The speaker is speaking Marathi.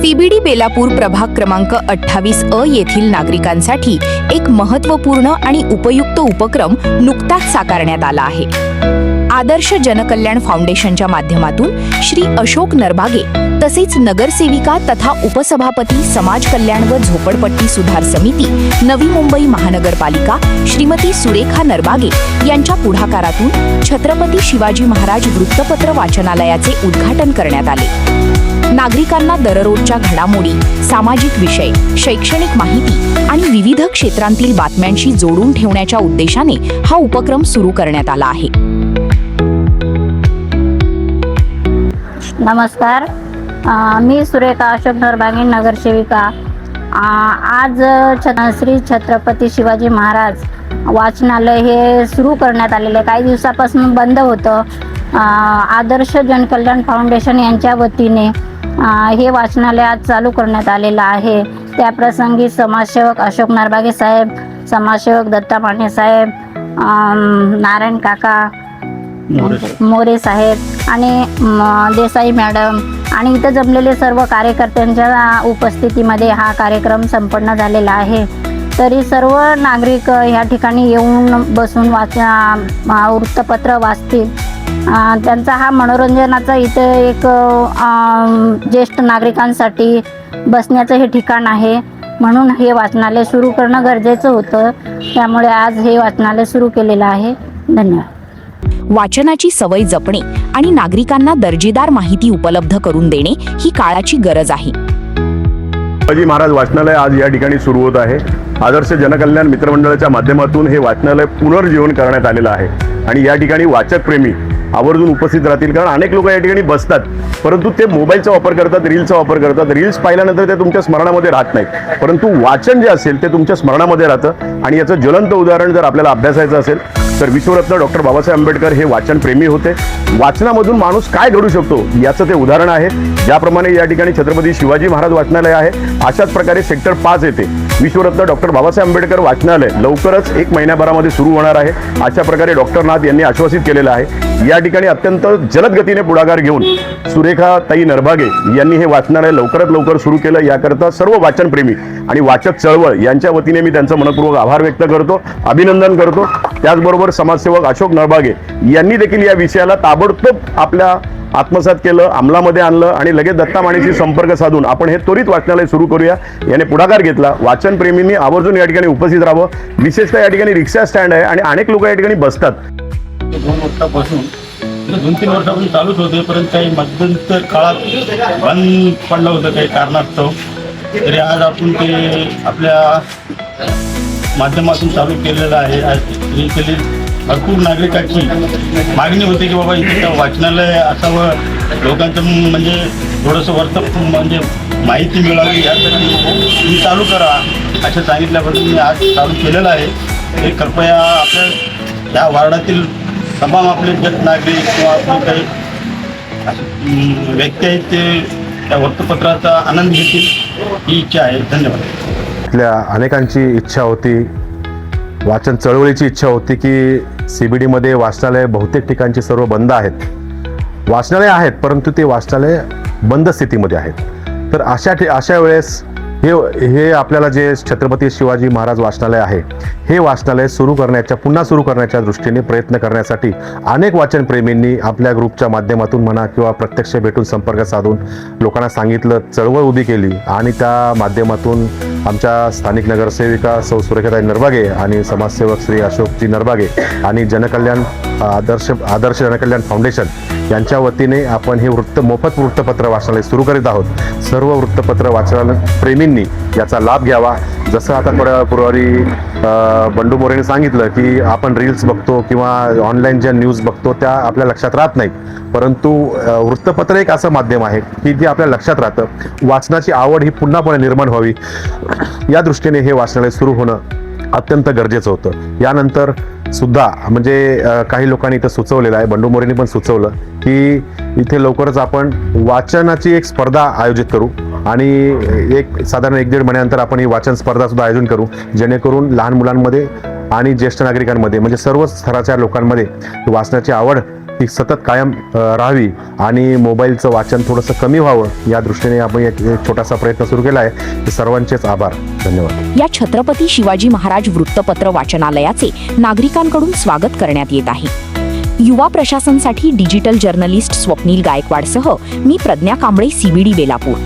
सीबीडी बेलापूर प्रभाग क्रमांक 28 येथील नागरिकांसाठी एक महत्त्वपूर्ण आणि उपयुक्त उपक्रम नुकताच साकारण्यात आला आहे। आदर्श जनकल्याण फाउंडेशनच्या माध्यमातून श्री अशोक नरबागे तसेच नगरसेविका तथा उपसभापती समाज कल्याण व झोपडपट्टी सुधार समिती नवी मुंबई महानगरपालिका श्रीमती सुरेखा नरबागे यांच्या पुढाकारातून छत्रपती शिवाजी महाराज वृत्तपत्र वाचनालयाचे उद्घाटन करण्यात आले। नागरिकांना दररोजच्या घडामोडी, सामाजिक विषय, शैक्षणिक माहिती आणि विविध क्षेत्रांतील बातम्यांशी जोडून ठेवण्याच्या उद्देशाने हा उपक्रम सुरू करण्यात आला आहे। नमस्कार, मी सुरेखा अशोक नरबागे नगरसेविका। आज श्री छत्रपती शिवाजी महाराज वाचनालय हे सुरू करण्यात आलेले काही दिवसापासून बंद होतं। आदर्श जनकल्याण फाउंडेशन यांच्या वतीने हे वाचनालय आज चालू करण्यात आलेलं आहे। त्याप्रसंगी समाजसेवक अशोक नरबागे साहेब, समाजसेवक दत्ता माने साहेब, नारायण काका मोरे साहेब आणि देसाई मॅडम आणि इथं जमलेले सर्व कार्यकर्त्यांच्या उपस्थितीमध्ये हा कार्यक्रम संपन्न झालेला आहे। तरी सर्व नागरिक ह्या ठिकाणी येऊन बसून वृत्तपत्र वाचतील। त्यांचा हा मनोरंजनाचा इथे एक ज्येष्ठ नागरिकांसाठी बसण्याचं हे ठिकाण आहे, म्हणून हे वाचनालय सुरू करणं गरजेचं होतं। त्यामुळे आज हे वाचनालय सुरू केलेलं आहे। धन्यवाद। वाचनाची सवय जपणे आणि नागरिकांना दर्जेदार माहिती उपलब्ध करून देणे ही काळाची गरज आहे। शिवाजी महाराज वाचनालय आज या ठिकाणी सुरू होत आहे। आदर्श जनकल्याण मित्रमंडळाच्या माध्यमातून हे वाचनालय पुनर्जीवन करण्यात आलेलं आहे आणि या ठिकाणी वाचक प्रेमी आवर्जून उपस्थित राहतील, कारण अनेक लोक या ठिकाणी बसतात परंतु ते मोबाईलचा वापर करतात, रील्सचा वापर करतात। रील्स पाहिल्यानंतर ते तुमच्या स्मरणामध्ये राहत नाही, परंतु वाचन जे असेल ते तुमच्या स्मरणामध्ये राहतं। आणि याचं ज्वलंत उदाहरण जर आपल्याला अभ्यासायचं असेल तर विश्वरत्न डॉक्टर बाबासाहेब आंबेडकर हे वाचन प्रेमी होते। वाचनामधून माणूस काय घडू शकतो याचं ते उदाहरण आहे। ज्याप्रमाणे या ठिकाणी छत्रपती शिवाजी महाराज वाचनालय आहे, अशाच प्रकारे सेक्टर 5 येथे विश्वरत्न डॉक्टर बाबासाहेब आंबेडकर वाचनालय लवकरच 1 महिन्याभरामध्ये सुरू होणार आहे, अशा प्रकारे डॉक्टर नाथ यांनी आश्वासित केलेलं आहे। या ठिकाणी अत्यंत जलद गतीने पुढाकार घेऊन सुरेखा ताई नरबागे यांनी हे वाचनालय लवकरात लवकर सुरू केलं। याकरता सर्व वाचन प्रेमी आणि वाचक चळवळ यांच्या वतीने मी त्यांचा मनपूर्वक आभार व्यक्त करतो, अभिनंदन करतो। त्याचबरोबर समाजसेवक अशोक नरबागे यांनी देखील या विषयाला ताबडतोब आपल्या आत्मसात केलं, अंमलामध्ये आणलं आणि लगेच दत्ता मानेशी संपर्क साधून आपण हे त्वरित वाचनालय सुरू करूया याने पुढाकार घेतला। वाचन प्रेमींनी आवर्जून या ठिकाणी उपस्थित राहावं। विशेषतः या ठिकाणी रिक्षा स्टँड आहे आणि अनेक लोक या ठिकाणी बसतात। 2 वर्षापासून 2-3 वर्षापासून चालूच होते, परंतु काही मध्यंतर काळात बंद पडलं होतं काही कारणास्तव। तरी आज आपण ते आपल्या माध्यमातून चालू केलेलं आहे। आज भरपूर नागरिकांची मागणी होती की बाबा इथे वाचनालय असावं, लोकांचं म्हणजे थोडंसं म्हणजे माहिती मिळावी यासाठी तुम्ही चालू करा असं सांगितल्याबद्दल मी आज चालू केलेलं आहे। हे कृपया आपल्या या वार्डातील तमाम आपले ज्येष्ठ नागरिक किंवा आपले काही व्यक्ती आहेत ते त्या वृत्तपत्राचा आनंद घेतील ही इच्छा आहे। धन्यवाद। इथल्या अनेकांची इच्छा होती, वाचन चळवळीची इच्छा होती की सीबीडीमध्ये वाचनालय बहुतेक ठिकाणची सर्व बंद आहेत, वाचनालय आहेत परंतु ते वाचनालय बंद स्थितीमध्ये आहेत। तर अशा वेळेस हे आपल्याला जे छत्रपती शिवाजी महाराज वाचनालय आहे हे वाचनालय पुन्हा सुरू करण्याच्या दृष्टीने प्रयत्न करण्यासाठी अनेक वाचनप्रेमींनी आपल्या ग्रुपच्या माध्यमातून म्हणा किंवा प्रत्यक्ष भेटून संपर्क साधून लोकांना सांगितलं, चळवळ उभी केली आणि त्या माध्यमातून आमच्या स्थानिक नगरसेविका सौ सुरेखाताई नरबागे आणि समाजसेवक श्री अशोकजी नरबागे आणि आदर्श जनकल्याण फाउंडेशन यांच्या वतीने आपण हे मोफत वृत्तपत्र वाचनालय सुरू करीत आहोत। सर्व वृत्तपत्र वाचन प्रेमींनी याचा लाभ घ्यावा। जसं आता थोड्यापूर्वी बंडू मोरेने सांगितलं की आपण रील्स बघतो किंवा ऑनलाईन ज्या न्यूज बघतो त्या आपल्या लक्षात राहत नाहीत, परंतु वृत्तपत्र एक असं माध्यम आहे की जे आपल्या लक्षात राहतं। वाचनाची आवड ही पुन्हा निर्माण व्हावी या दृष्टीने हे वाचनालय सुरू होणं अत्यंत गरजेचं होतं। यानंतर सुद्धा म्हणजे काही लोकांनी इथं सुचवलेलं आहे, बंडू मोरेंनी पण सुचवलं की इथे लवकरच आपण वाचनाची एक स्पर्धा आयोजित करू आणि साधारण 1-1.5 महिन्यानंतर आपण ही वाचन स्पर्धा सुद्धा आयोजन करू, जेणेकरून लहान मुलांमध्ये आणि ज्येष्ठ नागरिकांमध्ये म्हणजे सर्व स्तराच्या लोकांमध्ये वाचनाची आवड ही सतत कायम राहावी आणि मोबाईलचं वाचन थोडंसं कमी व्हावं या दृष्टीने आपण एक छोटासा प्रयत्न सुरू केला आहे. सर्वांचेच आभार. धन्यवाद. या छत्रपती शिवाजी महाराज वृत्तपत्र वाचनालयाचे नागरिकांकडून स्वागत करण्यात येत आहे. युवा प्रशासनसाठी डिजिटल जर्नलिस्ट स्वप्नील गायकवाडसह मी प्रज्ञा कांबळे, CBD बेलापूर.